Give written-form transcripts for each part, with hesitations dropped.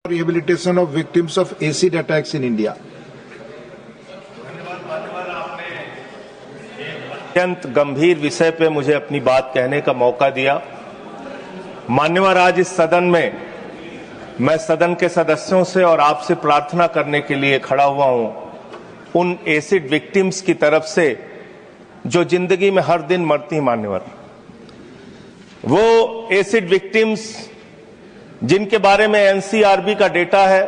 Rehabilitation of victims of acid attacks in India. अत्यंत गंभीर विषय पे मुझे अपनी बात कहने का मौका दिया। मान्यवर, आज इस सदन में मैं सदन के सदस्यों से और आपसे प्रार्थना करने के लिए खड़ा हुआ हूं, उन एसिड विक्टिम्स की तरफ से जो जिंदगी में हर दिन मरती। मान्यवर, वो एसिड विक्टिम्स जिनके बारे में एनसीआरबी का डेटा है,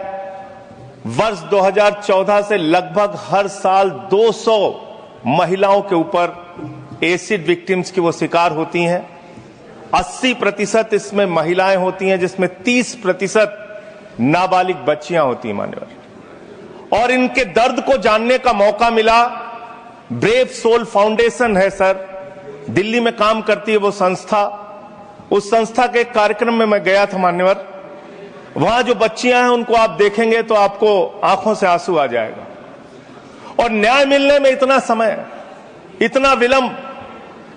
वर्ष 2014 से लगभग हर साल 200 महिलाओं के ऊपर एसिड विक्टिम्स की वो शिकार होती हैं। 80% इसमें महिलाएं होती हैं, जिसमें 30% नाबालिग बच्चियां होती हैं। मान्यवर, और इनके दर्द को जानने का मौका मिला। ब्रेव सोल फाउंडेशन है सर, दिल्ली में काम करती है वो संस्था। उस संस्था के एक कार्यक्रम में मैं गया था मान्यवर। वहां जो बच्चियां हैं उनको आप देखेंगे तो आपको आंखों से आंसू आ जाएगा। और न्याय मिलने में इतना समय, इतना विलंब।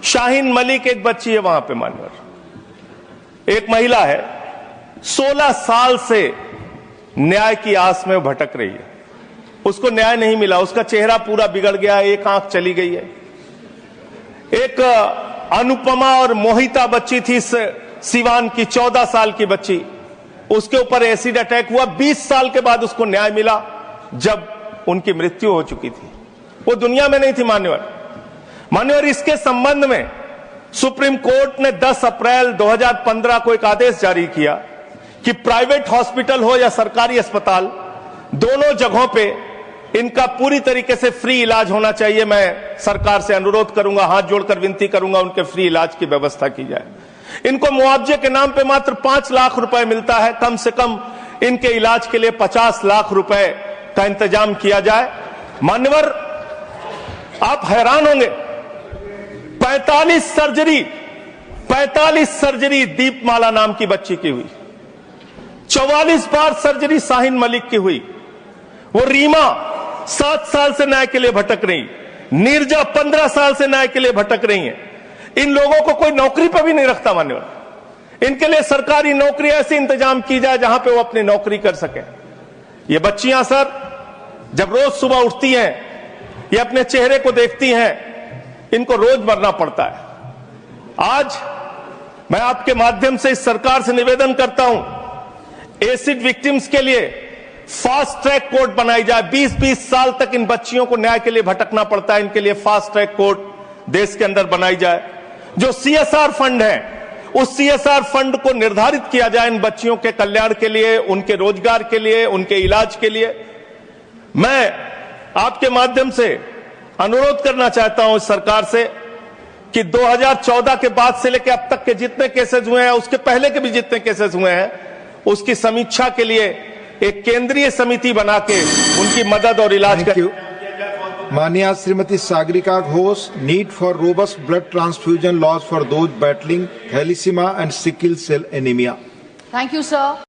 शाहीन मलिक एक बच्ची है वहां पे मान्यवर, एक महिला है, 16 साल से न्याय की आस में भटक रही है। उसको न्याय नहीं मिला, उसका चेहरा पूरा बिगड़ गया, एक आंख चली गई है। एक अनुपमा और मोहिता बच्ची थी सिवान की, 14 साल की बच्ची, उसके ऊपर एसिड अटैक हुआ। 20 साल के बाद उसको न्याय मिला, जब उनकी मृत्यु हो चुकी थी। वो दुनिया में नहीं थी मान्यवर। इसके संबंध में सुप्रीम कोर्ट ने 10 अप्रैल 2015 को एक आदेश जारी किया कि प्राइवेट हॉस्पिटल हो या सरकारी अस्पताल, दोनों जगहों पे इनका पूरी तरीके से फ्री इलाज होना चाहिए। मैं सरकार से अनुरोध करूंगा, हाथ जोड़कर विनती करूंगा, उनके फ्री इलाज की व्यवस्था की जाए। इनको मुआवजे के नाम पे मात्र 5 लाख रुपए मिलता है। कम से कम इनके इलाज के लिए 50 लाख रुपए का इंतजाम किया जाए। मान्यवर, आप हैरान होंगे, 45 सर्जरी दीपमाला नाम की बच्ची की हुई, 44 बार सर्जरी शाहीन मलिक की हुई। वो रीमा 7 साल से न्याय के लिए भटक रही, नीरजा 15 साल से न्याय के लिए भटक रही है। इन लोगों को कोई नौकरी पर भी नहीं रखता मान्यवर। इनके लिए सरकारी नौकरी ऐसे इंतजाम की जाए जहां पे वो अपनी नौकरी कर सके। ये बच्चियां सर, जब रोज सुबह उठती हैं, ये अपने चेहरे को देखती हैं, इनको रोज मरना पड़ता है। आज मैं आपके माध्यम से इस सरकार से निवेदन करता हूं, एसिड विक्टिम्स के लिए फास्ट ट्रैक कोर्ट बनाई जाए। 20-20 साल तक इन बच्चियों को न्याय के लिए भटकना पड़ता है, इनके लिए फास्ट ट्रैक कोर्ट देश के अंदर बनाई जाए। जो सीएसआर फंड है, उस सीएसआर फंड को निर्धारित किया जाए इन बच्चियों के कल्याण के लिए, उनके रोजगार के लिए, उनके इलाज के लिए। मैं आपके माध्यम से अनुरोध करना चाहता हूं इस सरकार से कि 2014 के बाद से लेकर अब तक के जितने केसेस हुए हैं, उसके पहले के भी जितने केसेस हुए हैं, उसकी समीक्षा के लिए एक केंद्रीय समिति बना के उनकी मदद और इलाज कर। माननीय Shrimati Sagarika Ghosh, need for robust blood transfusion laws for those battling thalassaemia and sickle cell anaemia. Thank you sir.